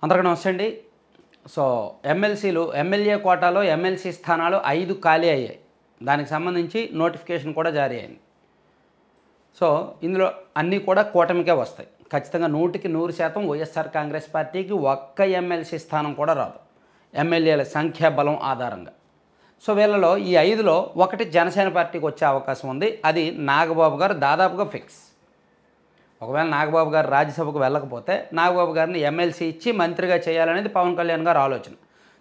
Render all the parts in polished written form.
అందరికీ నమస్తే అండి. సో ఎమ్మెల్యే కోటాలో ఎమ్మెల్సీ స్థానాలు 5 ఖాళీ అయ్యాయి. దానికి సంబంధించి నోటిఫికేషన్ కూడా జారీ అయింది. సో ఇందులో అన్నీ కూడా కూటమికే వస్తాయి. ఖచ్చితంగా 100% వైఎస్ఆర్ కాంగ్రెస్ పార్టీకి ఒక్క ఎమ్మెల్సీ స్థానం కూడా రాదు, ఎమ్మెల్యేల సంఖ్యాబలం ఆధారంగా. సో వీళ్ళలో ఈ 5లో ఒకటి జనసేన పార్టీకి వచ్చే అవకాశం ఉంది. అది నాగబాబు గారు దాదాపుగా ఫిక్స్. ఒకవేళ నాగబాబు గారు రాజ్యసభకు వెళ్ళకపోతే నాగబాబు గారిని ఎమ్మెల్సీ ఇచ్చి మంత్రిగా చేయాలనేది పవన్ కళ్యాణ్ గారు ఆలోచన.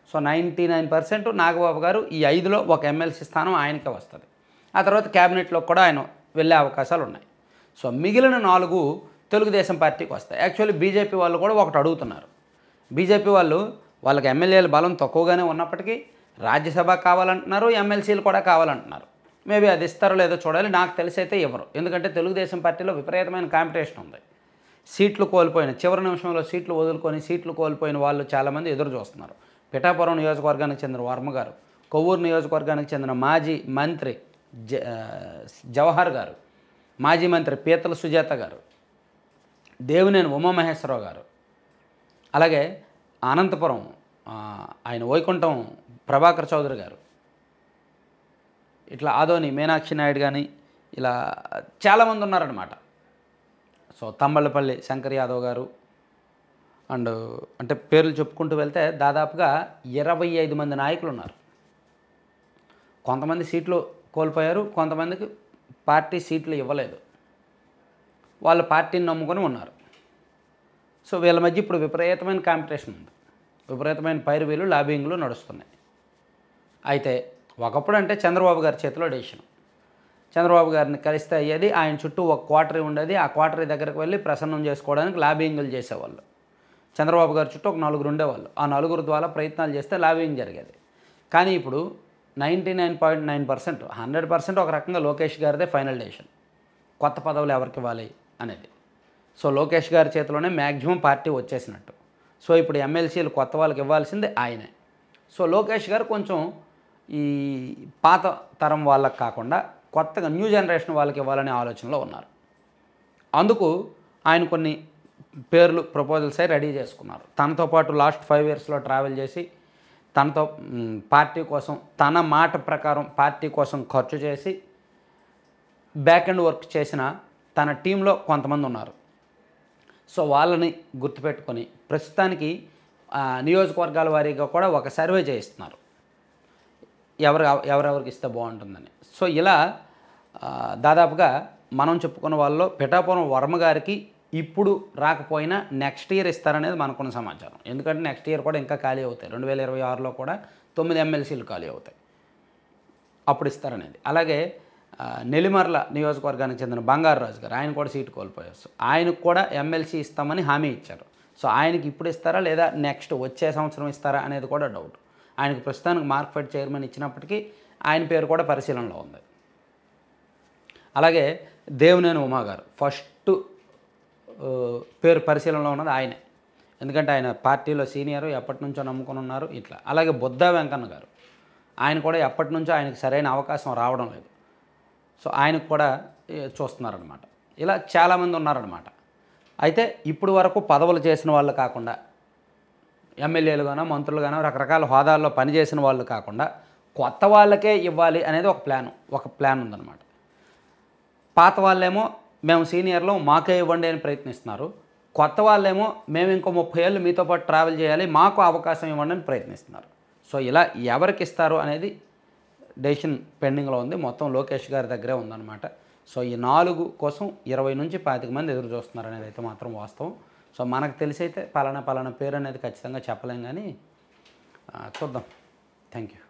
సో 99% నాగబాబు గారు ఈ 5లో ఒక ఎమ్మెల్సీ స్థానం ఆయనకే వస్తుంది. ఆ తర్వాత క్యాబినెట్లో కూడా ఆయన వెళ్ళే అవకాశాలు ఉన్నాయి. సో మిగిలిన 4 తెలుగుదేశం పార్టీకి వస్తాయి. యాక్చువల్లీ బీజేపీ వాళ్ళు కూడా ఒకటి అడుగుతున్నారు. బీజేపీ వాళ్ళకి ఎమ్మెల్యేల బలం తక్కువగానే ఉన్నప్పటికీ రాజ్యసభ కావాలంటున్నారు, ఎమ్మెల్సీలు కూడా కావాలంటున్నారు. మేబీ అది ఇస్తారో లేదో చూడాలి. నాకు తెలిసి అయితే ఇవ్వరు. ఎందుకంటే తెలుగుదేశం పార్టీలో విపరీతమైన కాంపిటీషన్ ఉంది. సీట్లు కోల్పోయిన చివరి నిమిషంలో సీట్లు వదులుకొని సీట్లు కోల్పోయిన వాళ్ళు చాలామంది ఎదురు చూస్తున్నారు. పిఠాపురం నియోజకవర్గానికి చెందిన వర్మ గారు, కొవ్వూరు నియోజకవర్గానికి చెందిన మాజీ మంత్రి జవహర్ గారు, మాజీ మంత్రి పీతల సుజాత గారు, దేవినేని ఉమామహేశ్వరరావు గారు, అలాగే అనంతపురం ఆయన వైకుంఠం ప్రభాకర్ చౌదరి గారు, ఇట్లా ఆదోని మీనాక్షి నాయుడు కానీ ఇలా చాలామంది ఉన్నారనమాట. సో తంబళ్ళపల్లి శంకర్ యాదవ్ గారు అండ్ అంటే పేర్లు చెప్పుకుంటూ వెళ్తే దాదాపుగా 25 మంది నాయకులు ఉన్నారు. కొంతమంది సీట్లు కోల్పోయారు, కొంతమందికి పార్టీ సీట్లు ఇవ్వలేదు. వాళ్ళు పార్టీని నమ్ముకొని ఉన్నారు. సో వీళ్ళ మధ్య ఇప్పుడు విపరీతమైన కాంపిటీషన్ ఉంది. విపరీతమైన పైరువీలు లాబింగ్లు నడుస్తున్నాయి. అయితే ఒకప్పుడు అంటే చంద్రబాబు గారి చేతిలో డెసిషన్. చంద్రబాబు గారిని కలిస్తే అయ్యేది, ఆయన చుట్టూ ఒక క్వార్టరీ ఉండేది. ఆ క్వార్టరీ దగ్గరికి వెళ్ళి ప్రసన్నం చేసుకోవడానికి లాబింగ్లు చేసేవాళ్ళు. చంద్రబాబు గారి చుట్టూ ఒక 4 ఉండేవాళ్ళు. ఆ 4 ద్వారా ప్రయత్నాలు చేస్తే లాబింగ్ జరిగేది. కానీ ఇప్పుడు 99.9% 100% ఒక రకంగా లోకేష్ గారిదే ఫైనల్ డెసిషన్. కొత్త పదవులు ఎవరికి ఇవ్వాలి అనేది. సో లోకేష్ గారి చేతిలోనే మ్యాక్సిమం పార్టీ వచ్చేసినట్టు. సో ఇప్పుడు ఎమ్మెల్సీలు కొత్త వాళ్ళకి ఇవ్వాల్సింది ఆయనే. సో లోకేష్ గారు కొంచెం ఈ పాత తరం వాళ్ళకి కాకుండా కొత్తగా న్యూ జనరేషన్ వాళ్ళకి ఇవ్వాలనే ఆలోచనలో ఉన్నారు. అందుకు ఆయన కొన్ని పేర్లు ప్రపోజల్స్ అయి రెడీ చేసుకున్నారు. తనతో పాటు లాస్ట్ 5 ఇయర్స్లో ట్రావెల్ చేసి తనతో పార్టీ కోసం తన మాట ప్రకారం పార్టీ కోసం ఖర్చు చేసి బ్యాక్ ఎండ్ వర్క్ చేసిన తన టీంలో కొంతమంది ఉన్నారు. సో వాళ్ళని గుర్తుపెట్టుకొని నియోజకవర్గాల వారీగా కూడా ఒక సర్వే చేయిస్తున్నారు, ఎవరెవరికి ఇస్తే బాగుంటుందని. సో ఇలా దాదాపుగా మనం చెప్పుకున్న వాళ్ళలో పిఠాపురం వర్మ గారికి ఇప్పుడు రాకపోయినా నెక్స్ట్ ఇయర్ ఇస్తారనేది మనకున్న సమాచారం. ఎందుకంటే నెక్స్ట్ ఇయర్ కూడా ఇంకా ఖాళీ అవుతాయి. 2026లో కూడా 9 ఎమ్మెల్సీలు ఖాళీ అవుతాయి, అప్పుడు ఇస్తారనేది. అలాగే నెల్లిమర్ల నియోజకవర్గానికి చెందిన బంగారరాజు గారు, ఆయన కూడా సీటు కోల్పోయారు. సో ఆయనకు కూడా ఎమ్మెల్సీ ఇస్తామని హామీ ఇచ్చారు. సో ఆయనకి ఇప్పుడు ఇస్తారా లేదా నెక్స్ట్ వచ్చే సంవత్సరం ఇస్తారా అనేది కూడా డౌట్. ఆయనకు ప్రస్తుతానికి మార్క్ఫెడ్ చైర్మన్ ఇచ్చినప్పటికీ ఆయన పేరు కూడా పరిశీలనలో ఉంది. అలాగే దేవినేని ఉమా గారు ఫస్ట్ పేరు పరిశీలనలో ఉన్నది ఆయనే. ఎందుకంటే ఆయన పార్టీలో సీనియరు, ఎప్పటి నుంచో నమ్ముకొని ఉన్నారు ఇట్లా. అలాగే బుద్ధా వెంకన్న గారు, ఆయన కూడా ఎప్పటి నుంచో ఆయనకు సరైన అవకాశం రావడం లేదు. సో ఆయనకు కూడా చూస్తున్నారనమాట. ఇలా చాలామంది ఉన్నారనమాట. అయితే ఇప్పుడు వరకు పదవులు చేసిన వాళ్ళు కాకుండా ఎమ్మెల్యేలుగానో మంత్రులుగానో రకరకాల హోదాల్లో పనిచేసిన వాళ్ళు కాకుండా కొత్త వాళ్ళకే ఇవ్వాలి అనేది ఒక ప్లాన్ ఉందన్నమాట. పాత వాళ్ళేమో మేము సీనియర్లో మాకే ఇవ్వండి అని ప్రయత్నిస్తున్నారు. కొత్త వాళ్ళేమో మేము ఇంకో 30 ఏళ్ళు మీతో పాటు ట్రావెల్ చేయాలి, మాకు అవకాశం ఇవ్వండి అని ప్రయత్నిస్తున్నారు. సో ఇలా ఎవరికి ఇస్తారు అనేది డెసిషన్ పెండింగ్లో ఉంది. మొత్తం లోకేష్ గారి దగ్గరే ఉందన్నమాట. సో ఈ 4 కోసం 20 నుంచి 25 మంది ఎదురు చూస్తున్నారు అనేది అయితే మాత్రం వాస్తవం. సో మనకు తెలిసి అయితే పలానా పేరు అనేది ఖచ్చితంగా చెప్పలేం, కానీ చూద్దాం. Thank you.